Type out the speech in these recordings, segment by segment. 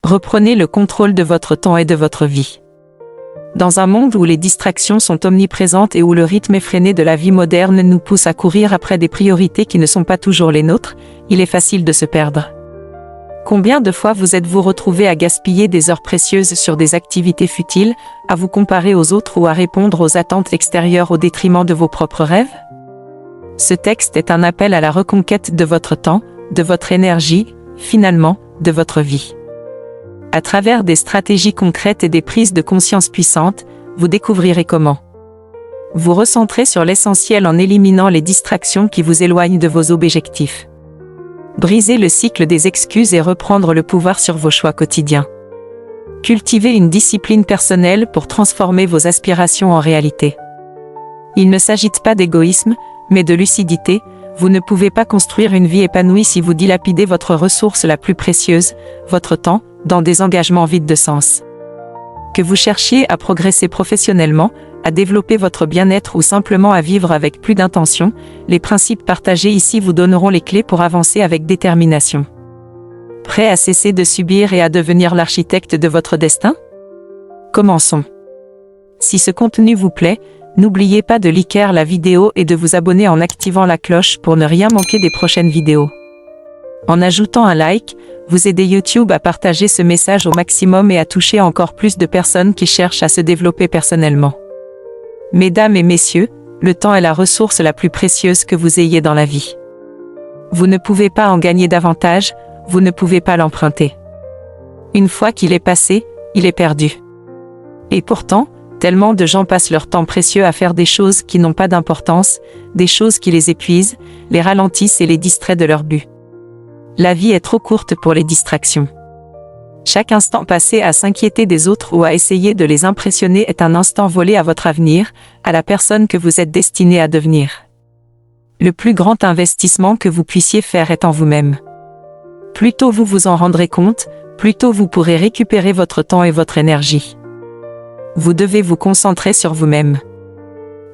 Reprenez le contrôle de votre temps et de votre vie. Dans un monde où les distractions sont omniprésentes et où le rythme effréné de la vie moderne nous pousse à courir après des priorités qui ne sont pas toujours les nôtres, il est facile de se perdre. Combien de fois vous êtes-vous retrouvé à gaspiller des heures précieuses sur des activités futiles, à vous comparer aux autres ou à répondre aux attentes extérieures au détriment de vos propres rêves? Ce texte est un appel à la reconquête de votre temps, de votre énergie, finalement, de votre vie. À travers des stratégies concrètes et des prises de conscience puissantes, vous découvrirez comment vous recentrer sur l'essentiel en éliminant les distractions qui vous éloignent de vos objectifs. Briser le cycle des excuses et reprendre le pouvoir sur vos choix quotidiens. Cultivez une discipline personnelle pour transformer vos aspirations en réalité. Il ne s'agit pas d'égoïsme, mais de lucidité. Vous ne pouvez pas construire une vie épanouie si vous dilapidez votre ressource la plus précieuse, votre temps, dans des engagements vides de sens. Que vous cherchiez à progresser professionnellement, à développer votre bien-être ou simplement à vivre avec plus d'intention, les principes partagés ici vous donneront les clés pour avancer avec détermination. Prêt à cesser de subir et à devenir l'architecte de votre destin? Commençons. Si ce contenu vous plaît, n'oubliez pas de liker la vidéo et de vous abonner en activant la cloche pour ne rien manquer des prochaines vidéos. En ajoutant un like, vous aidez YouTube à partager ce message au maximum et à toucher encore plus de personnes qui cherchent à se développer personnellement. Mesdames et messieurs, le temps est la ressource la plus précieuse que vous ayez dans la vie. Vous ne pouvez pas en gagner davantage, vous ne pouvez pas l'emprunter. Une fois qu'il est passé, il est perdu. Et pourtant, tellement de gens passent leur temps précieux à faire des choses qui n'ont pas d'importance, des choses qui les épuisent, les ralentissent et les distraient de leur but. La vie est trop courte pour les distractions. Chaque instant passé à s'inquiéter des autres ou à essayer de les impressionner est un instant volé à votre avenir, à la personne que vous êtes destiné à devenir. Le plus grand investissement que vous puissiez faire est en vous-même. Plus tôt vous vous en rendrez compte, plus tôt vous pourrez récupérer votre temps et votre énergie. Vous devez vous concentrer sur vous-même.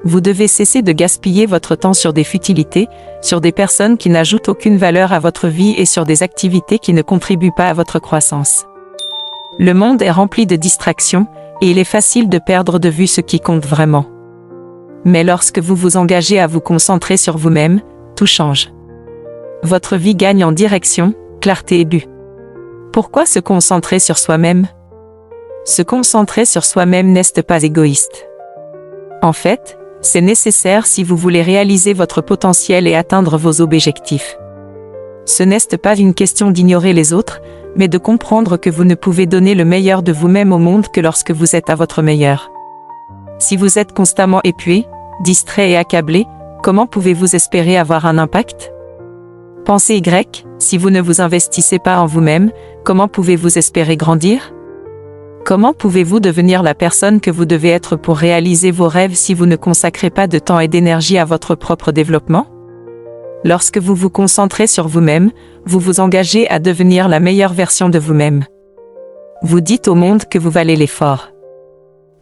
Vous devez cesser de gaspiller votre temps sur des futilités, sur des personnes qui n'ajoutent aucune valeur à votre vie et sur des activités qui ne contribuent pas à votre croissance. Le monde est rempli de distractions, et il est facile de perdre de vue ce qui compte vraiment. Mais lorsque vous vous engagez à vous concentrer sur vous-même, tout change. Votre vie gagne en direction, clarté et but. Pourquoi se concentrer sur soi-même? Se concentrer sur soi-même n'est pas égoïste. En fait, c'est nécessaire si vous voulez réaliser votre potentiel et atteindre vos objectifs. Ce n'est pas une question d'ignorer les autres, mais de comprendre que vous ne pouvez donner le meilleur de vous-même au monde que lorsque vous êtes à votre meilleur. Si vous êtes constamment épuisé, distrait et accablé, comment pouvez-vous espérer avoir un impact? Pensez Y, si vous ne vous investissez pas en vous-même, comment pouvez-vous espérer grandir? Comment pouvez-vous devenir la personne que vous devez être pour réaliser vos rêves si vous ne consacrez pas de temps et d'énergie à votre propre développement? Lorsque vous vous concentrez sur vous-même, vous vous engagez à devenir la meilleure version de vous-même. Vous dites au monde que vous valez l'effort.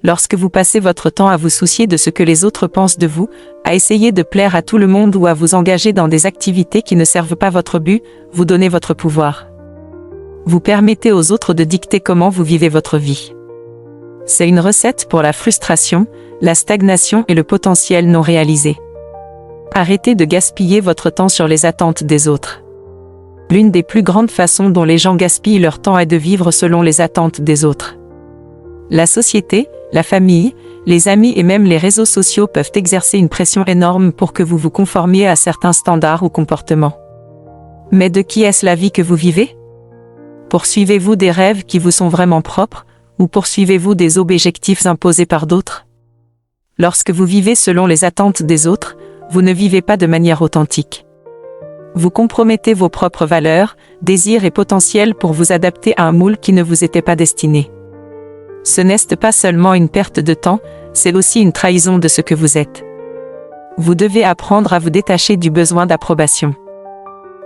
Lorsque vous passez votre temps à vous soucier de ce que les autres pensent de vous, à essayer de plaire à tout le monde ou à vous engager dans des activités qui ne servent pas votre but, vous donnez votre pouvoir. Vous permettez aux autres de dicter comment vous vivez votre vie. C'est une recette pour la frustration, la stagnation et le potentiel non réalisé. Arrêtez de gaspiller votre temps sur les attentes des autres. L'une des plus grandes façons dont les gens gaspillent leur temps est de vivre selon les attentes des autres. La société, la famille, les amis et même les réseaux sociaux peuvent exercer une pression énorme pour que vous vous conformiez à certains standards ou comportements. Mais de qui est-ce la vie que vous vivez? Poursuivez-vous des rêves qui vous sont vraiment propres, ou poursuivez-vous des objectifs imposés par d'autres? Lorsque vous vivez selon les attentes des autres, vous ne vivez pas de manière authentique. Vous compromettez vos propres valeurs, désirs et potentiels pour vous adapter à un moule qui ne vous était pas destiné. Ce n'est pas seulement une perte de temps, c'est aussi une trahison de ce que vous êtes. Vous devez apprendre à vous détacher du besoin d'approbation.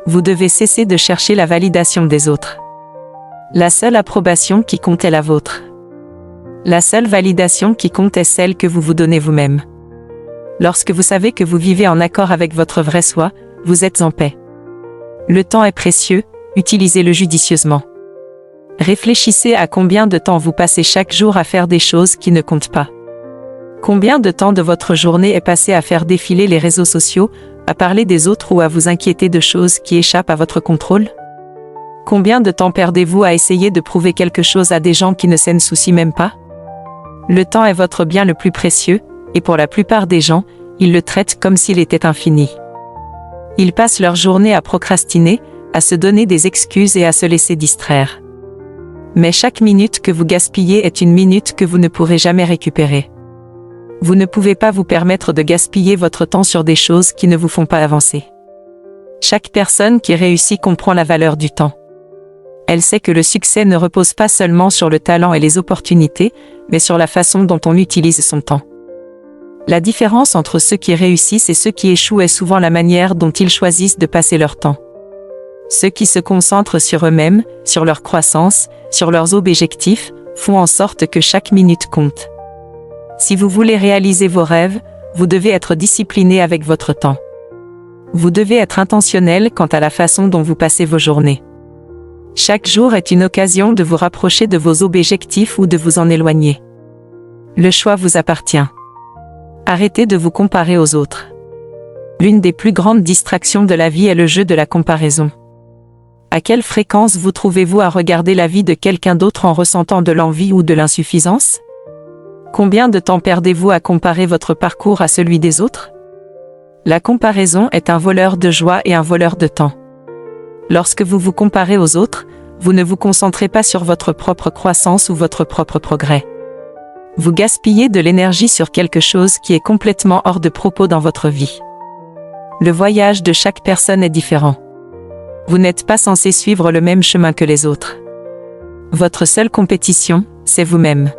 Vous devez cesser de chercher la validation des autres. La seule approbation qui compte est la vôtre. La seule validation qui compte est celle que vous vous donnez vous-même. Lorsque vous savez que vous vivez en accord avec votre vrai soi, vous êtes en paix. Le temps est précieux, utilisez-le judicieusement. Réfléchissez à combien de temps vous passez chaque jour à faire des choses qui ne comptent pas. Combien de temps de votre journée est passé à faire défiler les réseaux sociaux, à parler des autres ou à vous inquiéter de choses qui échappent à votre contrôle? Combien de temps perdez-vous à essayer de prouver quelque chose à des gens qui ne s'en soucient même pas? Le temps est votre bien le plus précieux, et pour la plupart des gens, ils le traitent comme s'il était infini. Ils passent leur journée à procrastiner, à se donner des excuses et à se laisser distraire. Mais chaque minute que vous gaspillez est une minute que vous ne pourrez jamais récupérer. Vous ne pouvez pas vous permettre de gaspiller votre temps sur des choses qui ne vous font pas avancer. Chaque personne qui réussit comprend la valeur du temps. Elle sait que le succès ne repose pas seulement sur le talent et les opportunités, mais sur la façon dont on utilise son temps. La différence entre ceux qui réussissent et ceux qui échouent est souvent la manière dont ils choisissent de passer leur temps. Ceux qui se concentrent sur eux-mêmes, sur leur croissance, sur leurs objectifs, font en sorte que chaque minute compte. Si vous voulez réaliser vos rêves, vous devez être discipliné avec votre temps. Vous devez être intentionnel quant à la façon dont vous passez vos journées. Chaque jour est une occasion de vous rapprocher de vos objectifs ou de vous en éloigner. Le choix vous appartient. Arrêtez de vous comparer aux autres. L'une des plus grandes distractions de la vie est le jeu de la comparaison. À quelle fréquence vous trouvez-vous à regarder la vie de quelqu'un d'autre en ressentant de l'envie ou de l'insuffisance? Combien de temps perdez-vous à comparer votre parcours à celui des autres? La comparaison est un voleur de joie et un voleur de temps. Lorsque vous vous comparez aux autres, vous ne vous concentrez pas sur votre propre croissance ou votre propre progrès. Vous gaspillez de l'énergie sur quelque chose qui est complètement hors de propos dans votre vie. Le voyage de chaque personne est différent. Vous n'êtes pas censé suivre le même chemin que les autres. Votre seule compétition, c'est vous-même.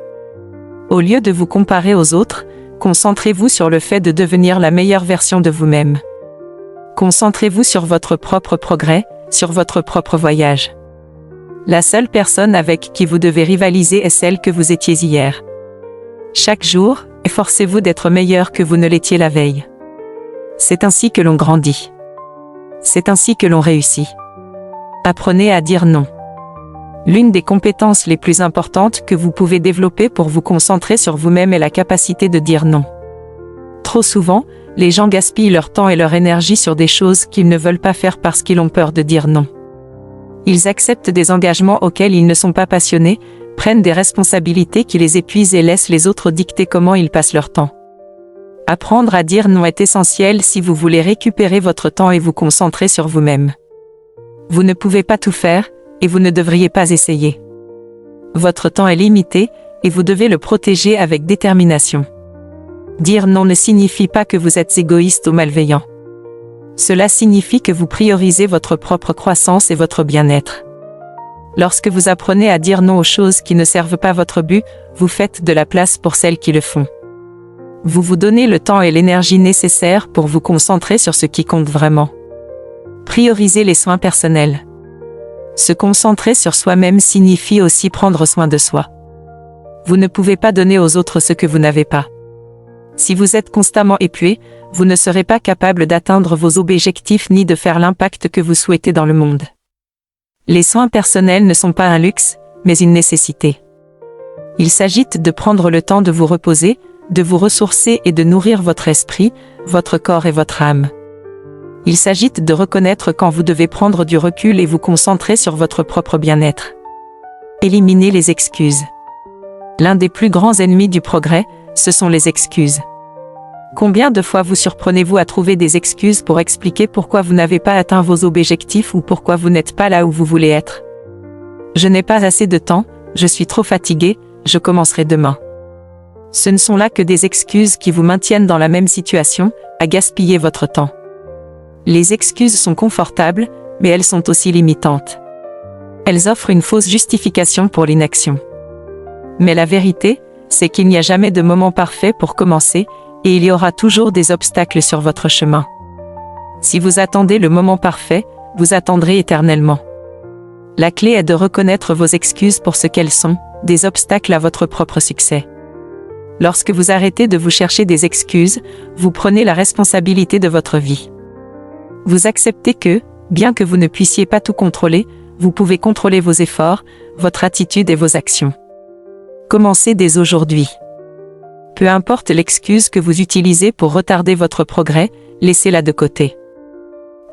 Au lieu de vous comparer aux autres, concentrez-vous sur le fait de devenir la meilleure version de vous-même. Concentrez-vous sur votre propre progrès, sur votre propre voyage. La seule personne avec qui vous devez rivaliser est celle que vous étiez hier. Chaque jour, efforcez-vous d'être meilleur que vous ne l'étiez la veille. C'est ainsi que l'on grandit. C'est ainsi que l'on réussit. Apprenez à dire non. L'une des compétences les plus importantes que vous pouvez développer pour vous concentrer sur vous-même est la capacité de dire non. Trop souvent, les gens gaspillent leur temps et leur énergie sur des choses qu'ils ne veulent pas faire parce qu'ils ont peur de dire non. Ils acceptent des engagements auxquels ils ne sont pas passionnés, prennent des responsabilités qui les épuisent et laissent les autres dicter comment ils passent leur temps. Apprendre à dire non est essentiel si vous voulez récupérer votre temps et vous concentrer sur vous-même. Vous ne pouvez pas tout faire, et vous ne devriez pas essayer. Votre temps est limité, et vous devez le protéger avec détermination. Dire non ne signifie pas que vous êtes égoïste ou malveillant. Cela signifie que vous priorisez votre propre croissance et votre bien-être. Lorsque vous apprenez à dire non aux choses qui ne servent pas votre but, vous faites de la place pour celles qui le font. Vous vous donnez le temps et l'énergie nécessaires pour vous concentrer sur ce qui compte vraiment. Priorisez les soins personnels. Se concentrer sur soi-même signifie aussi prendre soin de soi. Vous ne pouvez pas donner aux autres ce que vous n'avez pas. Si vous êtes constamment épuisé, vous ne serez pas capable d'atteindre vos objectifs ni de faire l'impact que vous souhaitez dans le monde. Les soins personnels ne sont pas un luxe, mais une nécessité. Il s'agit de prendre le temps de vous reposer, de vous ressourcer et de nourrir votre esprit, votre corps et votre âme. Il s'agit de reconnaître quand vous devez prendre du recul et vous concentrer sur votre propre bien-être. Éliminez les excuses. L'un des plus grands ennemis du progrès, ce sont les excuses. Combien de fois vous surprenez-vous à trouver des excuses pour expliquer pourquoi vous n'avez pas atteint vos objectifs ou pourquoi vous n'êtes pas là où vous voulez être? Je n'ai pas assez de temps, je suis trop fatigué, je commencerai demain. Ce ne sont là que des excuses qui vous maintiennent dans la même situation, à gaspiller votre temps. Les excuses sont confortables, mais elles sont aussi limitantes. Elles offrent une fausse justification pour l'inaction. Mais la vérité, c'est qu'il n'y a jamais de moment parfait pour commencer, et il y aura toujours des obstacles sur votre chemin. Si vous attendez le moment parfait, vous attendrez éternellement. La clé est de reconnaître vos excuses pour ce qu'elles sont, des obstacles à votre propre succès. Lorsque vous arrêtez de vous chercher des excuses, vous prenez la responsabilité de votre vie. Vous acceptez que, bien que vous ne puissiez pas tout contrôler, vous pouvez contrôler vos efforts, votre attitude et vos actions. Commencez dès aujourd'hui. Peu importe l'excuse que vous utilisez pour retarder votre progrès, laissez-la de côté.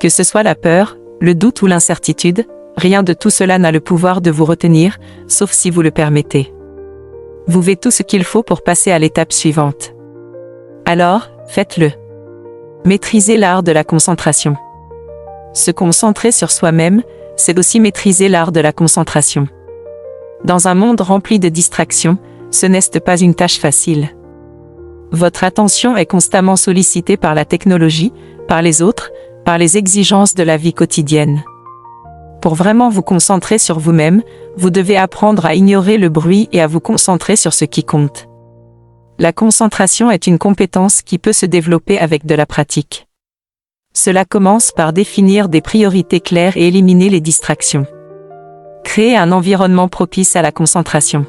Que ce soit la peur, le doute ou l'incertitude, rien de tout cela n'a le pouvoir de vous retenir, sauf si vous le permettez. Vous avez tout ce qu'il faut pour passer à l'étape suivante. Alors, faites-le. Maîtrisez l'art de la concentration. Se concentrer sur soi-même, c'est aussi maîtriser l'art de la concentration. Dans un monde rempli de distractions, ce n'est pas une tâche facile. Votre attention est constamment sollicitée par la technologie, par les autres, par les exigences de la vie quotidienne. Pour vraiment vous concentrer sur vous-même, vous devez apprendre à ignorer le bruit et à vous concentrer sur ce qui compte. La concentration est une compétence qui peut se développer avec de la pratique. Cela commence par définir des priorités claires et éliminer les distractions. Créez un environnement propice à la concentration.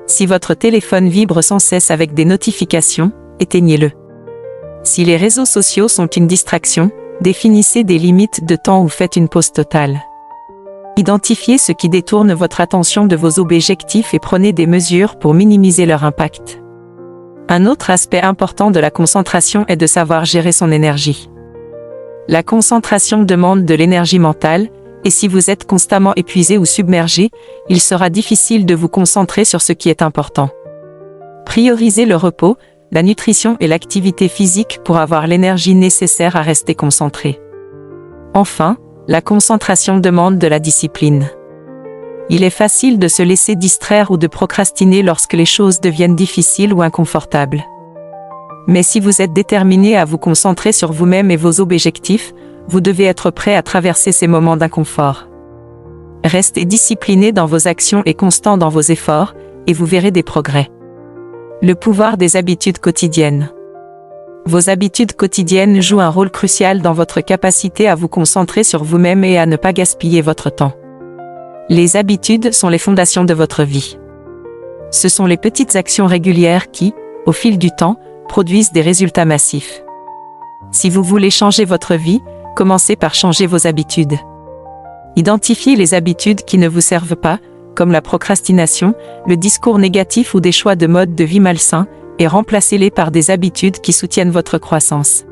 Si votre téléphone vibre sans cesse avec des notifications, éteignez-le. Si les réseaux sociaux sont une distraction, définissez des limites de temps ou faites une pause totale. Identifiez ce qui détourne votre attention de vos objectifs et prenez des mesures pour minimiser leur impact. Un autre aspect important de la concentration est de savoir gérer son énergie. La concentration demande de l'énergie mentale, et si vous êtes constamment épuisé ou submergé, il sera difficile de vous concentrer sur ce qui est important. Priorisez le repos, la nutrition et l'activité physique pour avoir l'énergie nécessaire à rester concentré. Enfin, la concentration demande de la discipline. Il est facile de se laisser distraire ou de procrastiner lorsque les choses deviennent difficiles ou inconfortables. Mais si vous êtes déterminé à vous concentrer sur vous-même et vos objectifs, vous devez être prêt à traverser ces moments d'inconfort. Restez discipliné dans vos actions et constant dans vos efforts, et vous verrez des progrès. Le pouvoir des habitudes quotidiennes. Vos habitudes quotidiennes jouent un rôle crucial dans votre capacité à vous concentrer sur vous-même et à ne pas gaspiller votre temps. Les habitudes sont les fondations de votre vie. Ce sont les petites actions régulières qui, au fil du temps, produisent des résultats massifs. Si vous voulez changer votre vie, commencez par changer vos habitudes. Identifiez les habitudes qui ne vous servent pas, comme la procrastination, le discours négatif ou des choix de mode de vie malsains, et remplacez-les par des habitudes qui soutiennent votre croissance.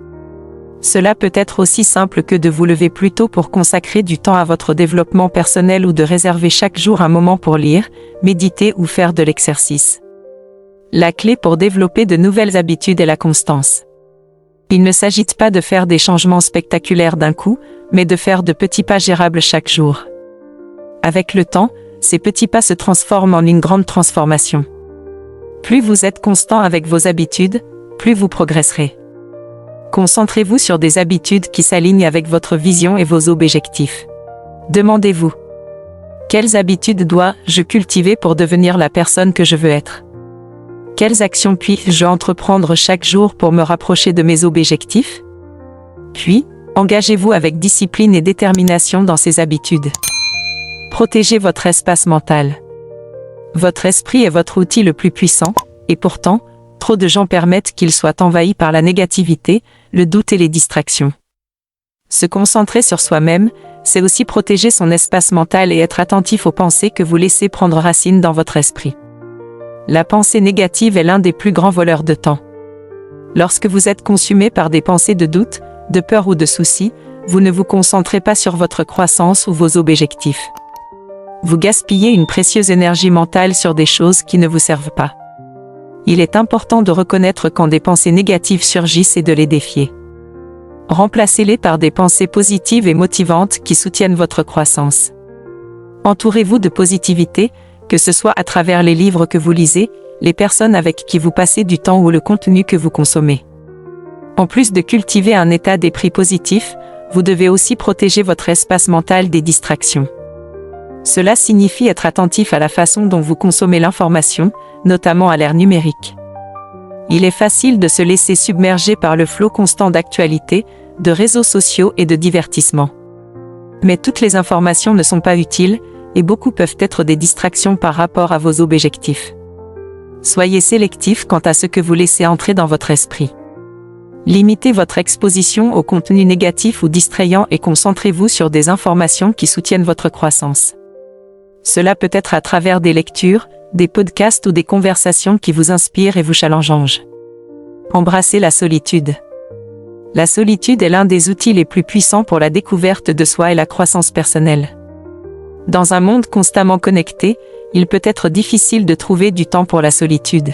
Cela peut être aussi simple que de vous lever plus tôt pour consacrer du temps à votre développement personnel ou de réserver chaque jour un moment pour lire, méditer ou faire de l'exercice. La clé pour développer de nouvelles habitudes est la constance. Il ne s'agit pas de faire des changements spectaculaires d'un coup, mais de faire de petits pas gérables chaque jour. Avec le temps, ces petits pas se transforment en une grande transformation. Plus vous êtes constant avec vos habitudes, plus vous progresserez. Concentrez-vous sur des habitudes qui s'alignent avec votre vision et vos objectifs. Demandez-vous: quelles habitudes dois-je cultiver pour devenir la personne que je veux être? Quelles actions puis-je entreprendre chaque jour pour me rapprocher de mes objectifs? Puis, engagez-vous avec discipline et détermination dans ces habitudes. Protégez votre espace mental. Votre esprit est votre outil le plus puissant, et pourtant, trop de gens permettent qu'il soit envahi par la négativité, le doute et les distractions. Se concentrer sur soi-même, c'est aussi protéger son espace mental et être attentif aux pensées que vous laissez prendre racine dans votre esprit. La pensée négative est l'un des plus grands voleurs de temps. Lorsque vous êtes consumé par des pensées de doute, de peur ou de soucis, vous ne vous concentrez pas sur votre croissance ou vos objectifs. Vous gaspillez une précieuse énergie mentale sur des choses qui ne vous servent pas. Il est important de reconnaître quand des pensées négatives surgissent et de les défier. Remplacez-les par des pensées positives et motivantes qui soutiennent votre croissance. Entourez-vous de positivité, que ce soit à travers les livres que vous lisez, les personnes avec qui vous passez du temps ou le contenu que vous consommez. En plus de cultiver un état d'esprit positif, vous devez aussi protéger votre espace mental des distractions. Cela signifie être attentif à la façon dont vous consommez l'information, notamment à l'ère numérique. Il est facile de se laisser submerger par le flot constant d'actualités, de réseaux sociaux et de divertissements. Mais toutes les informations ne sont pas utiles, et beaucoup peuvent être des distractions par rapport à vos objectifs. Soyez sélectif quant à ce que vous laissez entrer dans votre esprit. Limitez votre exposition au contenu négatif ou distrayant et concentrez-vous sur des informations qui soutiennent votre croissance. Cela peut être à travers des lectures, des podcasts ou des conversations qui vous inspirent et vous challengent. Embrassez la solitude. La solitude est l'un des outils les plus puissants pour la découverte de soi et la croissance personnelle. Dans un monde constamment connecté, il peut être difficile de trouver du temps pour la solitude.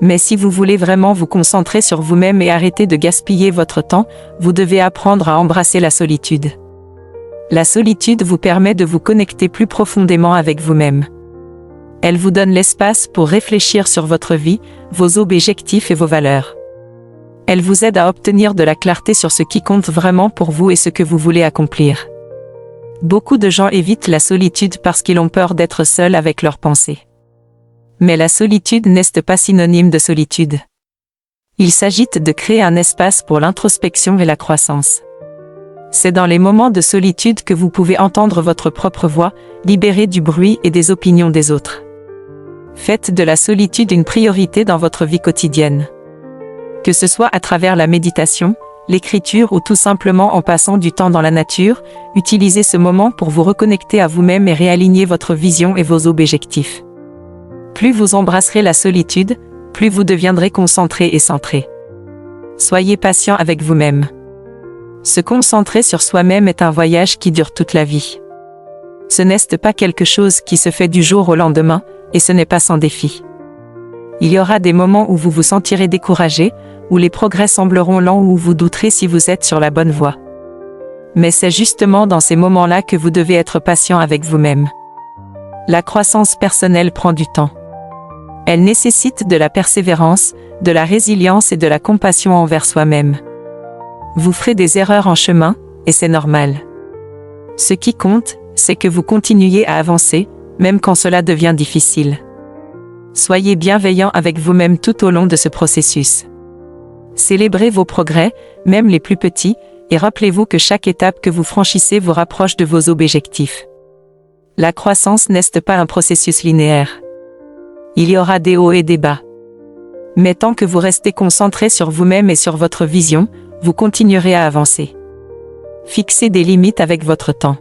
Mais si vous voulez vraiment vous concentrer sur vous-même et arrêter de gaspiller votre temps, vous devez apprendre à embrasser la solitude. La solitude vous permet de vous connecter plus profondément avec vous-même. Elle vous donne l'espace pour réfléchir sur votre vie, vos objectifs et vos valeurs. Elle vous aide à obtenir de la clarté sur ce qui compte vraiment pour vous et ce que vous voulez accomplir. Beaucoup de gens évitent la solitude parce qu'ils ont peur d'être seuls avec leurs pensées. Mais la solitude n'est pas synonyme de solitude. Il s'agit de créer un espace pour l'introspection et la croissance. C'est dans les moments de solitude que vous pouvez entendre votre propre voix, libérée du bruit et des opinions des autres. Faites de la solitude une priorité dans votre vie quotidienne. Que ce soit à travers la méditation, l'écriture ou tout simplement en passant du temps dans la nature, utilisez ce moment pour vous reconnecter à vous-même et réaligner votre vision et vos objectifs. Plus vous embrasserez la solitude, plus vous deviendrez concentré et centré. Soyez patient avec vous-même. Se concentrer sur soi-même est un voyage qui dure toute la vie. Ce n'est pas quelque chose qui se fait du jour au lendemain, et ce n'est pas sans défi. Il y aura des moments où vous vous sentirez découragé, où les progrès sembleront lents ou où vous douterez si vous êtes sur la bonne voie. Mais c'est justement dans ces moments-là que vous devez être patient avec vous-même. La croissance personnelle prend du temps. Elle nécessite de la persévérance, de la résilience et de la compassion envers soi-même. Vous ferez des erreurs en chemin, et c'est normal. Ce qui compte, c'est que vous continuiez à avancer, même quand cela devient difficile. Soyez bienveillant avec vous-même tout au long de ce processus. Célébrez vos progrès, même les plus petits, et rappelez-vous que chaque étape que vous franchissez vous rapproche de vos objectifs. La croissance n'est pas un processus linéaire. Il y aura des hauts et des bas. Mais tant que vous restez concentré sur vous-même et sur votre vision, vous continuerez à avancer. Fixez des limites avec votre temps.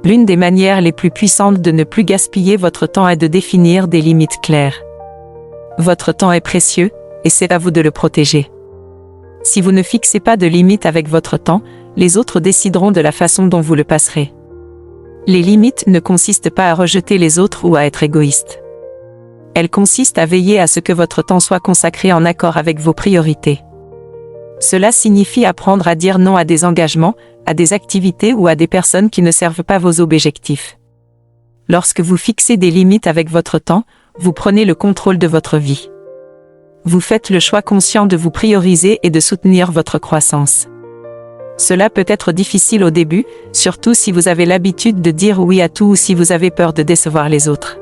L'une des manières les plus puissantes de ne plus gaspiller votre temps est de définir des limites claires. Votre temps est précieux, et c'est à vous de le protéger. Si vous ne fixez pas de limites avec votre temps, les autres décideront de la façon dont vous le passerez. Les limites ne consistent pas à rejeter les autres ou à être égoïste. Elles consistent à veiller à ce que votre temps soit consacré en accord avec vos priorités. Cela signifie apprendre à dire non à des engagements, à des activités ou à des personnes qui ne servent pas vos objectifs. Lorsque vous fixez des limites avec votre temps, vous prenez le contrôle de votre vie. Vous faites le choix conscient de vous prioriser et de soutenir votre croissance. Cela peut être difficile au début, surtout si vous avez l'habitude de dire oui à tout ou si vous avez peur de décevoir les autres.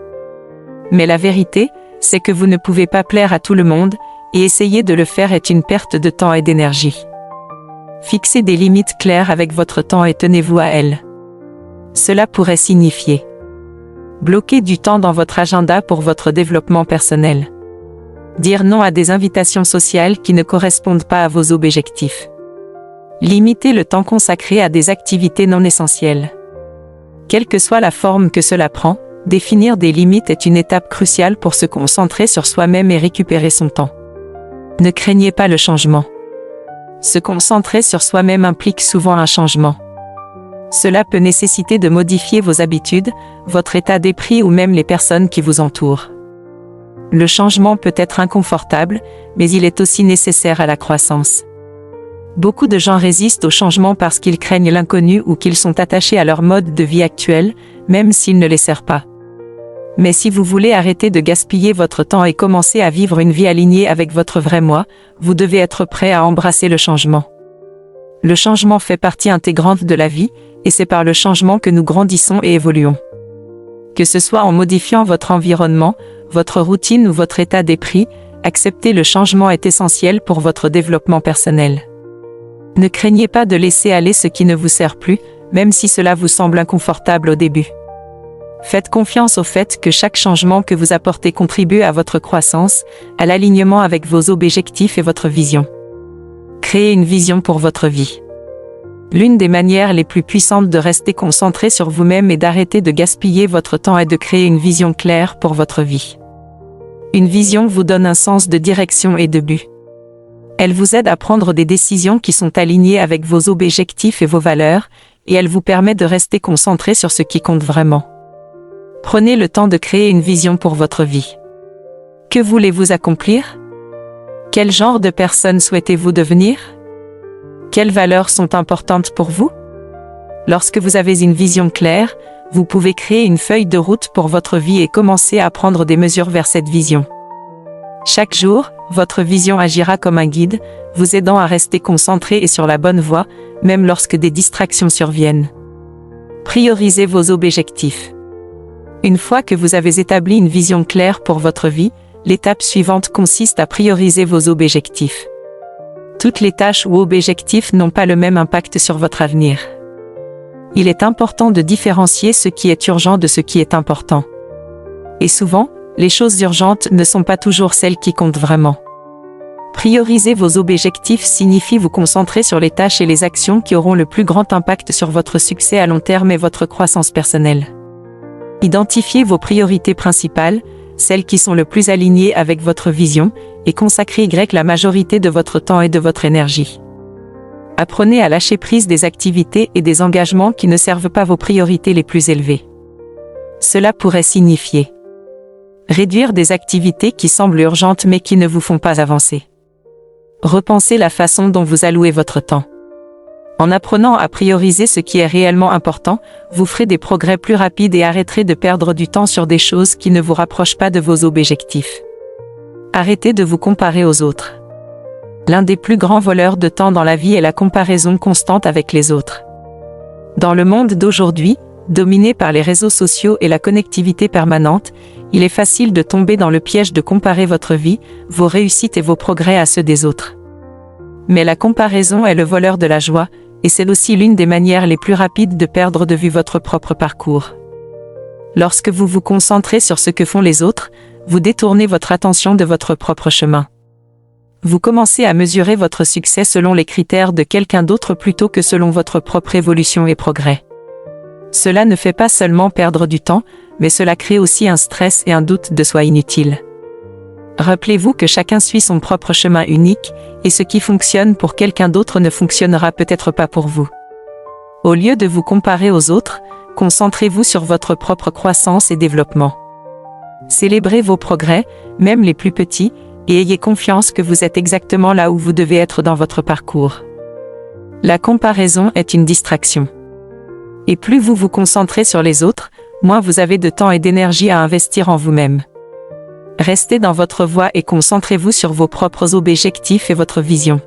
Mais la vérité, c'est que vous ne pouvez pas plaire à tout le monde, et essayer de le faire est une perte de temps et d'énergie. Fixez des limites claires avec votre temps et tenez-vous à elles. Cela pourrait signifier bloquer du temps dans votre agenda pour votre développement personnel. Dire non à des invitations sociales qui ne correspondent pas à vos objectifs. Limiter le temps consacré à des activités non essentielles. Quelle que soit la forme que cela prend, définir des limites est une étape cruciale pour se concentrer sur soi-même et récupérer son temps. Ne craignez pas le changement. Se concentrer sur soi-même implique souvent un changement. Cela peut nécessiter de modifier vos habitudes, votre état d'esprit ou même les personnes qui vous entourent. Le changement peut être inconfortable, mais il est aussi nécessaire à la croissance. Beaucoup de gens résistent au changement parce qu'ils craignent l'inconnu ou qu'ils sont attachés à leur mode de vie actuel, même s'il ne les sert pas. Mais si vous voulez arrêter de gaspiller votre temps et commencer à vivre une vie alignée avec votre vrai moi, vous devez être prêt à embrasser le changement. Le changement fait partie intégrante de la vie, et c'est par le changement que nous grandissons et évoluons. Que ce soit en modifiant votre environnement, votre routine ou votre état d'esprit, accepter le changement est essentiel pour votre développement personnel. Ne craignez pas de laisser aller ce qui ne vous sert plus, même si cela vous semble inconfortable au début. Faites confiance au fait que chaque changement que vous apportez contribue à votre croissance, à l'alignement avec vos objectifs et votre vision. Créez une vision pour votre vie. L'une des manières les plus puissantes de rester concentré sur vous-même et d'arrêter de gaspiller votre temps est de créer une vision claire pour votre vie. Une vision vous donne un sens de direction et de but. Elle vous aide à prendre des décisions qui sont alignées avec vos objectifs et vos valeurs, et elle vous permet de rester concentré sur ce qui compte vraiment. Prenez le temps de créer une vision pour votre vie. Que voulez-vous accomplir? Quel genre de personne souhaitez-vous devenir? Quelles valeurs sont importantes pour vous? Lorsque vous avez une vision claire, vous pouvez créer une feuille de route pour votre vie et commencer à prendre des mesures vers cette vision. Chaque jour, votre vision agira comme un guide, vous aidant à rester concentré et sur la bonne voie, même lorsque des distractions surviennent. Priorisez vos objectifs. Une fois que vous avez établi une vision claire pour votre vie, l'étape suivante consiste à prioriser vos objectifs. Toutes les tâches ou objectifs n'ont pas le même impact sur votre avenir. Il est important de différencier ce qui est urgent de ce qui est important. Et souvent, les choses urgentes ne sont pas toujours celles qui comptent vraiment. Prioriser vos objectifs signifie vous concentrer sur les tâches et les actions qui auront le plus grand impact sur votre succès à long terme et votre croissance personnelle. Identifiez vos priorités principales, celles qui sont le plus alignées avec votre vision, et consacrez la majorité de votre temps et de votre énergie. Apprenez à lâcher prise des activités et des engagements qui ne servent pas vos priorités les plus élevées. Cela pourrait signifier réduire des activités qui semblent urgentes mais qui ne vous font pas avancer. Repensez la façon dont vous allouez votre temps. En apprenant à prioriser ce qui est réellement important, vous ferez des progrès plus rapides et arrêterez de perdre du temps sur des choses qui ne vous rapprochent pas de vos objectifs. Arrêtez de vous comparer aux autres. L'un des plus grands voleurs de temps dans la vie est la comparaison constante avec les autres. Dans le monde d'aujourd'hui, dominé par les réseaux sociaux et la connectivité permanente, il est facile de tomber dans le piège de comparer votre vie, vos réussites et vos progrès à ceux des autres. Mais la comparaison est le voleur de la joie, et c'est aussi l'une des manières les plus rapides de perdre de vue votre propre parcours. Lorsque vous vous concentrez sur ce que font les autres, vous détournez votre attention de votre propre chemin. Vous commencez à mesurer votre succès selon les critères de quelqu'un d'autre plutôt que selon votre propre évolution et progrès. Cela ne fait pas seulement perdre du temps, mais cela crée aussi un stress et un doute de soi inutile. Rappelez-vous que chacun suit son propre chemin unique, et ce qui fonctionne pour quelqu'un d'autre ne fonctionnera peut-être pas pour vous. Au lieu de vous comparer aux autres, concentrez-vous sur votre propre croissance et développement. Célébrez vos progrès, même les plus petits, et ayez confiance que vous êtes exactement là où vous devez être dans votre parcours. La comparaison est une distraction. Et plus vous vous concentrez sur les autres, moins vous avez de temps et d'énergie à investir en vous-même. Restez dans votre voie et concentrez-vous sur vos propres objectifs et votre vision.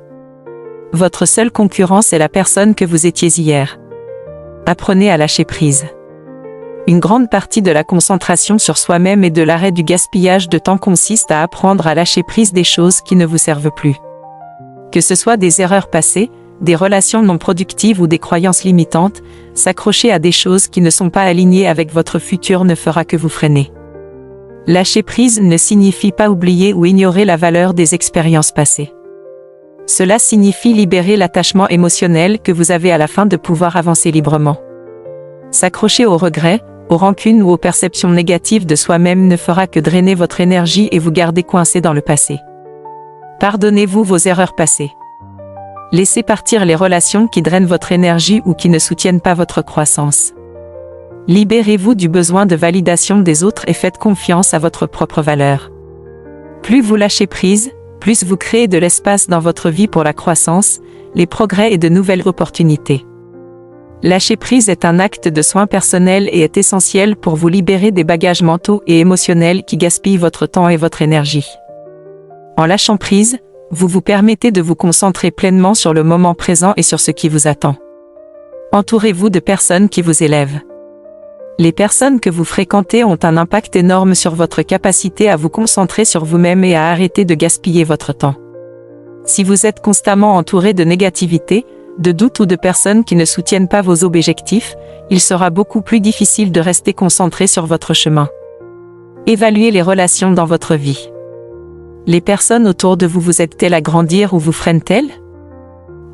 Votre seule concurrence est la personne que vous étiez hier. Apprenez à lâcher prise. Une grande partie de la concentration sur soi-même et de l'arrêt du gaspillage de temps consiste à apprendre à lâcher prise des choses qui ne vous servent plus. Que ce soit des erreurs passées, des relations non productives ou des croyances limitantes, s'accrocher à des choses qui ne sont pas alignées avec votre futur ne fera que vous freiner. Lâcher prise ne signifie pas oublier ou ignorer la valeur des expériences passées. Cela signifie libérer l'attachement émotionnel que vous avez à la fin de pouvoir avancer librement. S'accrocher aux regrets, aux rancunes ou aux perceptions négatives de soi-même ne fera que drainer votre énergie et vous garder coincé dans le passé. Pardonnez-vous vos erreurs passées. Laissez partir les relations qui drainent votre énergie ou qui ne soutiennent pas votre croissance. Libérez-vous du besoin de validation des autres et faites confiance à votre propre valeur. Plus vous lâchez prise, plus vous créez de l'espace dans votre vie pour la croissance, les progrès et de nouvelles opportunités. Lâcher prise est un acte de soin personnel et est essentiel pour vous libérer des bagages mentaux et émotionnels qui gaspillent votre temps et votre énergie. En lâchant prise, vous vous permettez de vous concentrer pleinement sur le moment présent et sur ce qui vous attend. Entourez-vous de personnes qui vous élèvent. Les personnes que vous fréquentez ont un impact énorme sur votre capacité à vous concentrer sur vous-même et à arrêter de gaspiller votre temps. Si vous êtes constamment entouré de négativité, de doutes ou de personnes qui ne soutiennent pas vos objectifs, il sera beaucoup plus difficile de rester concentré sur votre chemin. Évaluez les relations dans votre vie. Les personnes autour de vous vous aident-elles à grandir ou vous freinent-elles?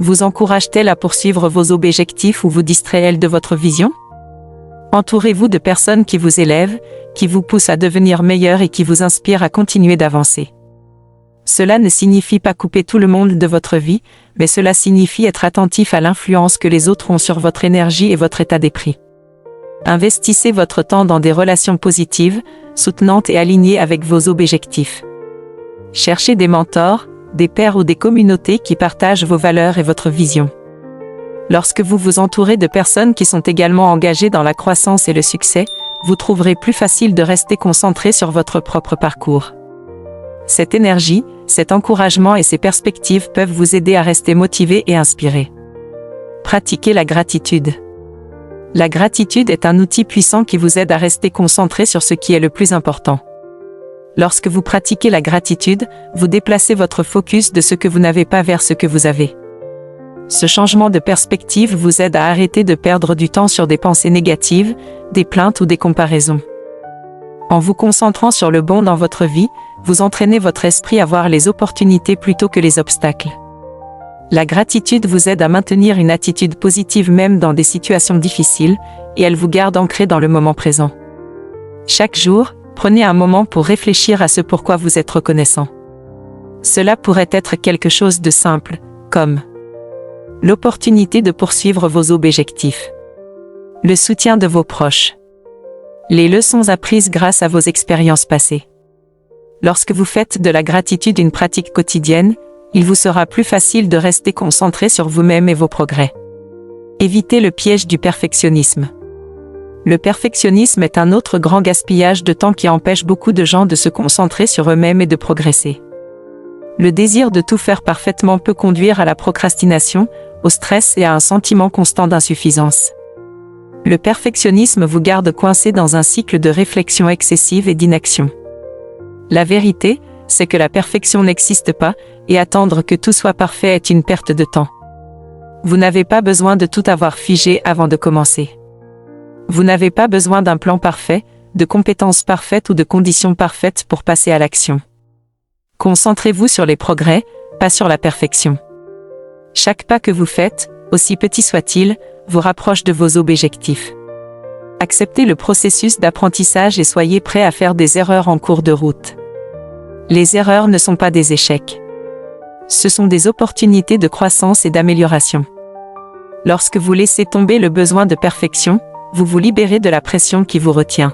Vous encourage-t-elle à poursuivre vos objectifs ou vous distrait-elle de votre vision? Entourez-vous de personnes qui vous élèvent, qui vous poussent à devenir meilleur et qui vous inspirent à continuer d'avancer. Cela ne signifie pas couper tout le monde de votre vie, mais cela signifie être attentif à l'influence que les autres ont sur votre énergie et votre état d'esprit. Investissez votre temps dans des relations positives, soutenantes et alignées avec vos objectifs. Cherchez des mentors, des pairs ou des communautés qui partagent vos valeurs et votre vision. Lorsque vous vous entourez de personnes qui sont également engagées dans la croissance et le succès, vous trouverez plus facile de rester concentré sur votre propre parcours. Cette énergie, cet encouragement et ces perspectives peuvent vous aider à rester motivé et inspiré. Pratiquez la gratitude. La gratitude est un outil puissant qui vous aide à rester concentré sur ce qui est le plus important. Lorsque vous pratiquez la gratitude, vous déplacez votre focus de ce que vous n'avez pas vers ce que vous avez. Ce changement de perspective vous aide à arrêter de perdre du temps sur des pensées négatives, des plaintes ou des comparaisons. En vous concentrant sur le bon dans votre vie, vous entraînez votre esprit à voir les opportunités plutôt que les obstacles. La gratitude vous aide à maintenir une attitude positive même dans des situations difficiles, et elle vous garde ancré dans le moment présent. Chaque jour, prenez un moment pour réfléchir à ce pourquoi vous êtes reconnaissant. Cela pourrait être quelque chose de simple, comme l'opportunité de poursuivre vos objectifs, le soutien de vos proches, les leçons apprises grâce à vos expériences passées. Lorsque vous faites de la gratitude une pratique quotidienne, il vous sera plus facile de rester concentré sur vous-même et vos progrès. Évitez le piège du perfectionnisme. Le perfectionnisme est un autre grand gaspillage de temps qui empêche beaucoup de gens de se concentrer sur eux-mêmes et de progresser. Le désir de tout faire parfaitement peut conduire à la procrastination, au stress et à un sentiment constant d'insuffisance. Le perfectionnisme vous garde coincé dans un cycle de réflexion excessive et d'inaction. La vérité, c'est que la perfection n'existe pas, et attendre que tout soit parfait est une perte de temps. Vous n'avez pas besoin de tout avoir figé avant de commencer. Vous n'avez pas besoin d'un plan parfait, de compétences parfaites ou de conditions parfaites pour passer à l'action. Concentrez-vous sur les progrès, pas sur la perfection. Chaque pas que vous faites, aussi petit soit-il, vous rapproche de vos objectifs. Acceptez le processus d'apprentissage et soyez prêt à faire des erreurs en cours de route. Les erreurs ne sont pas des échecs. Ce sont des opportunités de croissance et d'amélioration. Lorsque vous laissez tomber le besoin de perfection, vous vous libérez de la pression qui vous retient.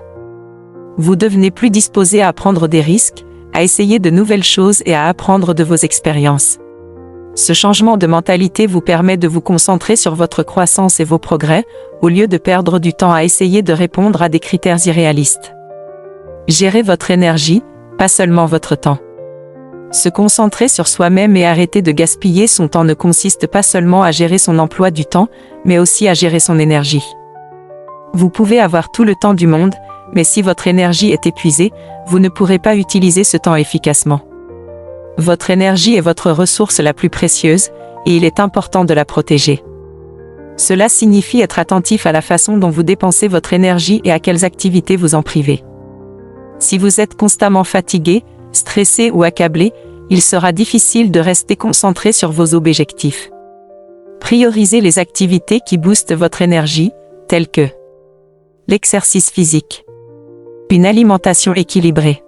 Vous devenez plus disposé à prendre des risques, à essayer de nouvelles choses et à apprendre de vos expériences. Ce changement de mentalité vous permet de vous concentrer sur votre croissance et vos progrès, au lieu de perdre du temps à essayer de répondre à des critères irréalistes. Gérez votre énergie, pas seulement votre temps. Se concentrer sur soi-même et arrêter de gaspiller son temps ne consiste pas seulement à gérer son emploi du temps, mais aussi à gérer son énergie. Vous pouvez avoir tout le temps du monde, mais si votre énergie est épuisée, vous ne pourrez pas utiliser ce temps efficacement. Votre énergie est votre ressource la plus précieuse, et il est important de la protéger. Cela signifie être attentif à la façon dont vous dépensez votre énergie et à quelles activités vous en privez. Si vous êtes constamment fatigué, stressé ou accablé, il sera difficile de rester concentré sur vos objectifs. Priorisez les activités qui boostent votre énergie, telles que l'exercice physique, une alimentation équilibrée,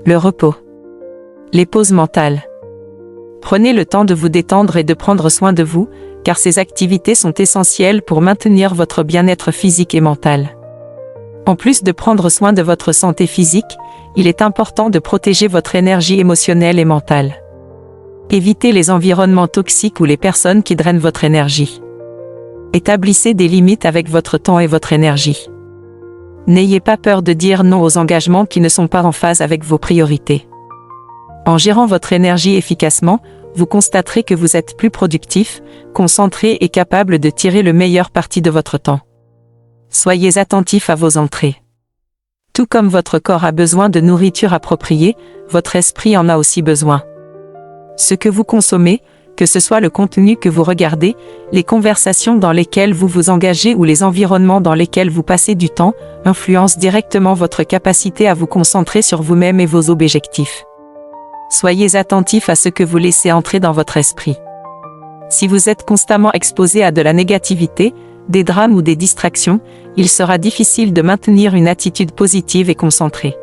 le repos, les pauses mentales. Prenez le temps de vous détendre et de prendre soin de vous, car ces activités sont essentielles pour maintenir votre bien-être physique et mental. En plus de prendre soin de votre santé physique, il est important de protéger votre énergie émotionnelle et mentale. Évitez les environnements toxiques ou les personnes qui drainent votre énergie. Établissez des limites avec votre temps et votre énergie. N'ayez pas peur de dire non aux engagements qui ne sont pas en phase avec vos priorités. En gérant votre énergie efficacement, vous constaterez que vous êtes plus productif, concentré et capable de tirer le meilleur parti de votre temps. Soyez attentif à vos entrées. Tout comme votre corps a besoin de nourriture appropriée, votre esprit en a aussi besoin. Ce que vous consommez, que ce soit le contenu que vous regardez, les conversations dans lesquelles vous vous engagez ou les environnements dans lesquels vous passez du temps, influencent directement votre capacité à vous concentrer sur vous-même et vos objectifs. Soyez attentif à ce que vous laissez entrer dans votre esprit. Si vous êtes constamment exposé à de la négativité, des drames ou des distractions, il sera difficile de maintenir une attitude positive et concentrée.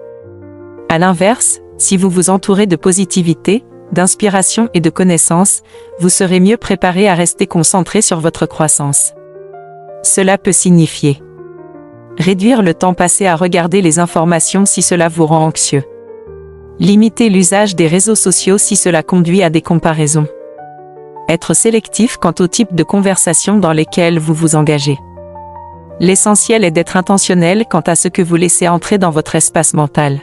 À l'inverse, si vous vous entourez de positivité, d'inspiration et de connaissances, vous serez mieux préparé à rester concentré sur votre croissance. Cela peut signifier réduire le temps passé à regarder les informations si cela vous rend anxieux. Limiter l'usage des réseaux sociaux si cela conduit à des comparaisons. Être sélectif quant au type de conversation dans lesquelles vous vous engagez. L'essentiel est d'être intentionnel quant à ce que vous laissez entrer dans votre espace mental.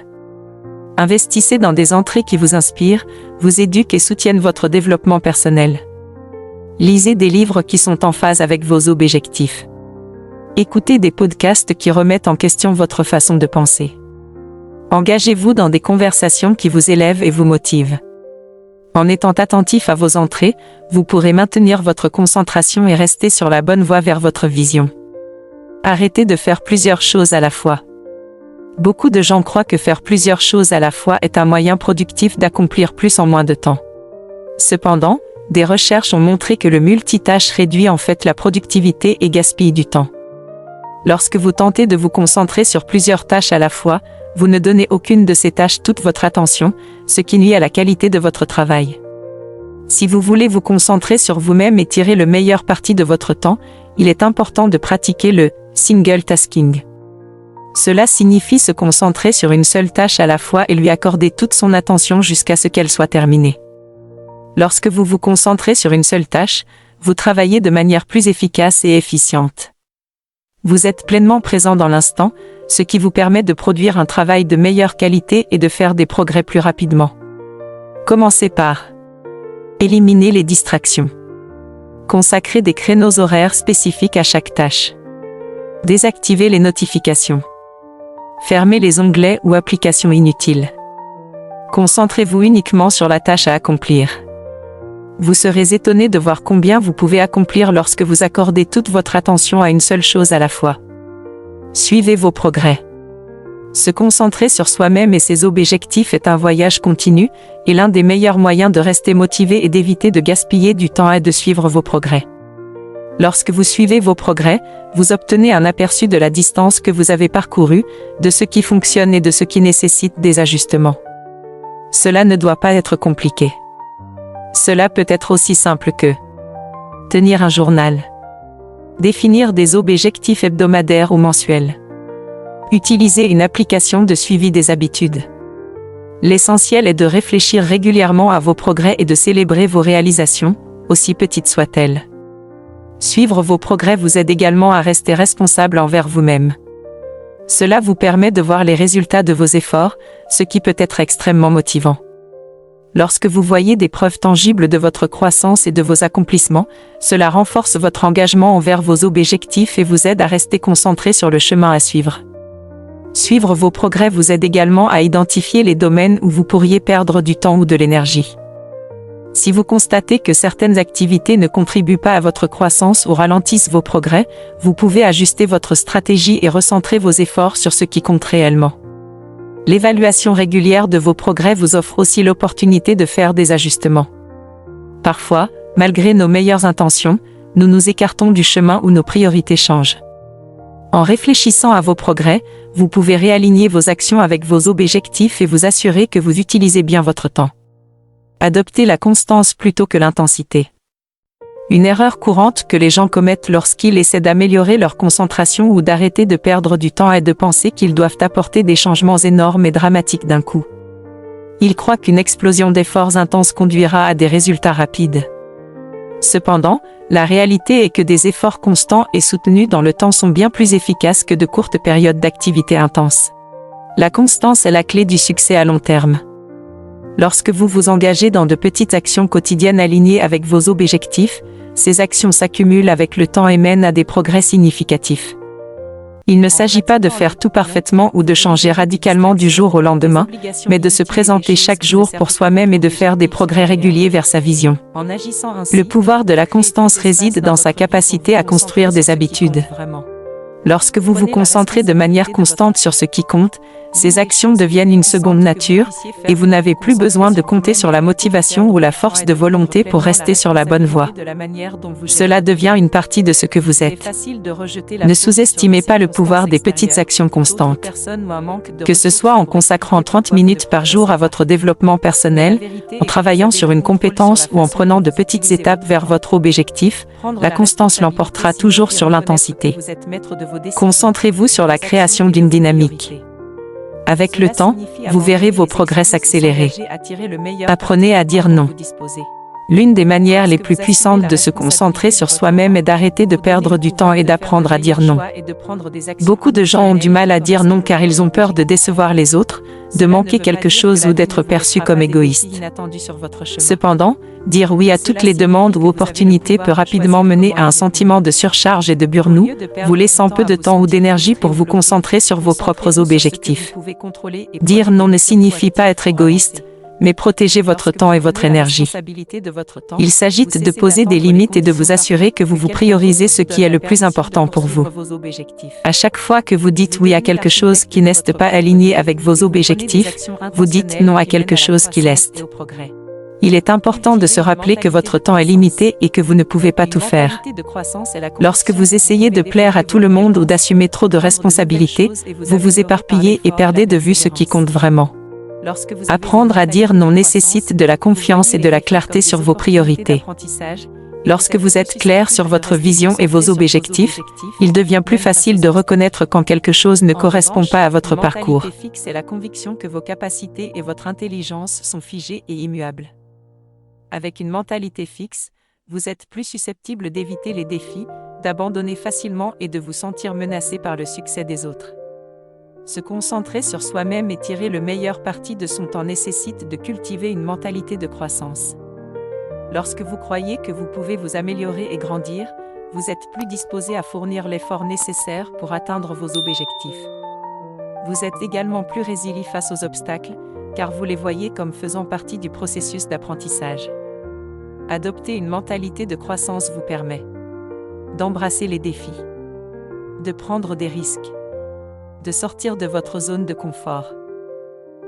Investissez dans des entrées qui vous inspirent, vous éduquent et soutiennent votre développement personnel. Lisez des livres qui sont en phase avec vos objectifs. Écoutez des podcasts qui remettent en question votre façon de penser. Engagez-vous dans des conversations qui vous élèvent et vous motivent. En étant attentif à vos entrées, vous pourrez maintenir votre concentration et rester sur la bonne voie vers votre vision. Arrêtez de faire plusieurs choses à la fois. Beaucoup de gens croient que faire plusieurs choses à la fois est un moyen productif d'accomplir plus en moins de temps. Cependant, des recherches ont montré que le multitâche réduit en fait la productivité et gaspille du temps. Lorsque vous tentez de vous concentrer sur plusieurs tâches à la fois, vous ne donnez aucune de ces tâches toute votre attention, ce qui nuit à la qualité de votre travail. Si vous voulez vous concentrer sur vous-même et tirer le meilleur parti de votre temps, il est important de pratiquer le single tasking. Cela signifie se concentrer sur une seule tâche à la fois et lui accorder toute son attention jusqu'à ce qu'elle soit terminée. Lorsque vous vous concentrez sur une seule tâche, vous travaillez de manière plus efficace et efficiente. Vous êtes pleinement présent dans l'instant, ce qui vous permet de produire un travail de meilleure qualité et de faire des progrès plus rapidement. Commencez par éliminer les distractions. Consacrez des créneaux horaires spécifiques à chaque tâche. Désactivez les notifications. Fermez les onglets ou applications inutiles. Concentrez-vous uniquement sur la tâche à accomplir. Vous serez étonné de voir combien vous pouvez accomplir lorsque vous accordez toute votre attention à une seule chose à la fois. Suivez vos progrès. Se concentrer sur soi-même et ses objectifs est un voyage continu, et l'un des meilleurs moyens de rester motivé et d'éviter de gaspiller du temps est de suivre vos progrès. Lorsque vous suivez vos progrès, vous obtenez un aperçu de la distance que vous avez parcourue, de ce qui fonctionne et de ce qui nécessite des ajustements. Cela ne doit pas être compliqué. Cela peut être aussi simple que tenir un journal, définir des objectifs hebdomadaires ou mensuels, utiliser une application de suivi des habitudes. L'essentiel est de réfléchir régulièrement à vos progrès et de célébrer vos réalisations, aussi petites soient-elles. Suivre vos progrès vous aide également à rester responsable envers vous-même. Cela vous permet de voir les résultats de vos efforts, ce qui peut être extrêmement motivant. Lorsque vous voyez des preuves tangibles de votre croissance et de vos accomplissements, cela renforce votre engagement envers vos objectifs et vous aide à rester concentré sur le chemin à suivre. Suivre vos progrès vous aide également à identifier les domaines où vous pourriez perdre du temps ou de l'énergie. Si vous constatez que certaines activités ne contribuent pas à votre croissance ou ralentissent vos progrès, vous pouvez ajuster votre stratégie et recentrer vos efforts sur ce qui compte réellement. L'évaluation régulière de vos progrès vous offre aussi l'opportunité de faire des ajustements. Parfois, malgré nos meilleures intentions, nous nous écartons du chemin où nos priorités changent. En réfléchissant à vos progrès, vous pouvez réaligner vos actions avec vos objectifs et vous assurer que vous utilisez bien votre temps. Adoptez la constance plutôt que l'intensité. Une erreur courante que les gens commettent lorsqu'ils essaient d'améliorer leur concentration ou d'arrêter de perdre du temps est de penser qu'ils doivent apporter des changements énormes et dramatiques d'un coup. Ils croient qu'une explosion d'efforts intenses conduira à des résultats rapides. Cependant, la réalité est que des efforts constants et soutenus dans le temps sont bien plus efficaces que de courtes périodes d'activité intense. La constance est la clé du succès à long terme. Lorsque vous vous engagez dans de petites actions quotidiennes alignées avec vos objectifs, ces actions s'accumulent avec le temps et mènent à des progrès significatifs. Il ne s'agit pas de faire tout parfaitement ou de changer radicalement du jour au lendemain, mais de se présenter chaque jour pour soi-même et de faire des progrès réguliers vers sa vision. Le pouvoir de la constance réside dans sa capacité à construire des habitudes. Lorsque vous vous concentrez de manière constante sur ce qui compte, Ces actions deviennent une seconde nature, et vous n'avez plus besoin de compter sur la motivation ou la force de volonté pour rester sur la bonne voie. Cela devient une partie de ce que vous êtes. Ne sous-estimez pas le pouvoir des petites actions constantes. Que ce soit en consacrant 30 minutes par jour à votre développement personnel, en travaillant sur une compétence ou en prenant de petites étapes vers votre objectif, la constance l'emportera toujours sur l'intensité. Concentrez-vous sur la création d'une dynamique. Avec le temps, vous verrez vos progrès s'accélérer. Apprenez à dire non. L'une des manières les plus puissantes de se concentrer sur soi-même est d'arrêter de perdre du temps et d'apprendre à dire non. Beaucoup de gens ont du mal à dire non car ils ont peur de décevoir les autres, de manquer quelque chose ou d'être perçus comme égoïstes. Cependant, dire oui à toutes les demandes ou opportunités peut rapidement mener à un sentiment de surcharge et de burn-out, vous laissant peu de temps ou d'énergie pour vous concentrer sur vos propres objectifs. Dire non ne signifie pas être égoïste, mais protégez votre temps et votre énergie. Il s'agit de poser des limites et de vous assurer que vous priorisez ce qui est le plus important pour vous. À chaque fois que vous dites oui à quelque chose qui n'est pas aligné avec vos objectifs, vous dites non à quelque chose qui l'est. Il est important de se rappeler que votre temps est limité et que vous ne pouvez pas tout faire. Lorsque vous essayez de plaire à tout le monde ou d'assumer trop de responsabilités, vous vous éparpillez et perdez de vue ce qui compte vraiment. Apprendre à dire non nécessite de la confiance et de la clarté sur vos priorités. Lorsque vous êtes clair sur votre vision et vos objectifs, il devient plus facile de reconnaître quand quelque chose ne correspond pas à votre parcours. C'est la conviction que vos capacités et votre intelligence sont figées et immuables. Avec une mentalité fixe, vous êtes plus susceptible d'éviter les défis, d'abandonner facilement et de vous sentir menacé par le succès des autres. Se concentrer sur soi-même et tirer le meilleur parti de son temps nécessite de cultiver une mentalité de croissance. Lorsque vous croyez que vous pouvez vous améliorer et grandir, vous êtes plus disposé à fournir l'effort nécessaire pour atteindre vos objectifs. Vous êtes également plus résilient face aux obstacles, car vous les voyez comme faisant partie du processus d'apprentissage. Adopter une mentalité de croissance vous permet d'embrasser les défis, de prendre des risques, de sortir de votre zone de confort.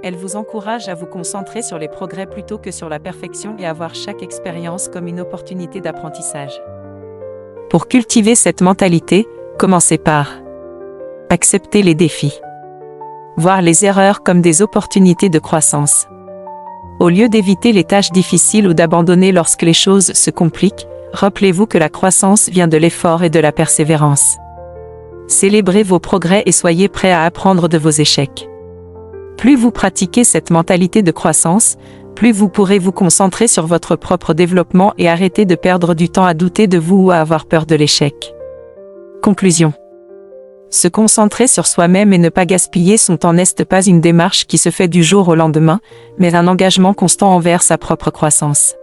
Elle vous encourage à vous concentrer sur les progrès plutôt que sur la perfection et à voir chaque expérience comme une opportunité d'apprentissage. Pour cultiver cette mentalité, commencez par accepter les défis. Voir les erreurs comme des opportunités de croissance. Au lieu d'éviter les tâches difficiles ou d'abandonner lorsque les choses se compliquent, rappelez-vous que la croissance vient de l'effort et de la persévérance. Célébrez vos progrès et soyez prêts à apprendre de vos échecs. Plus vous pratiquez cette mentalité de croissance, plus vous pourrez vous concentrer sur votre propre développement et arrêter de perdre du temps à douter de vous ou à avoir peur de l'échec. Conclusion. Se concentrer sur soi-même et ne pas gaspiller son temps n'est pas une démarche qui se fait du jour au lendemain, mais un engagement constant envers sa propre croissance.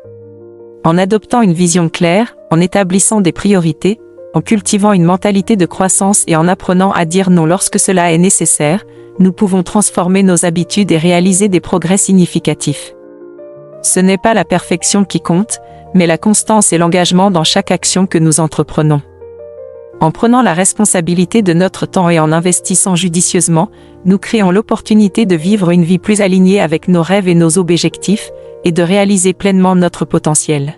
En adoptant une vision claire, en établissant des priorités, en cultivant une mentalité de croissance et en apprenant à dire non lorsque cela est nécessaire, nous pouvons transformer nos habitudes et réaliser des progrès significatifs. Ce n'est pas la perfection qui compte, mais la constance et l'engagement dans chaque action que nous entreprenons. En prenant la responsabilité de notre temps et en investissant judicieusement, nous créons l'opportunité de vivre une vie plus alignée avec nos rêves et nos objectifs, et de réaliser pleinement notre potentiel.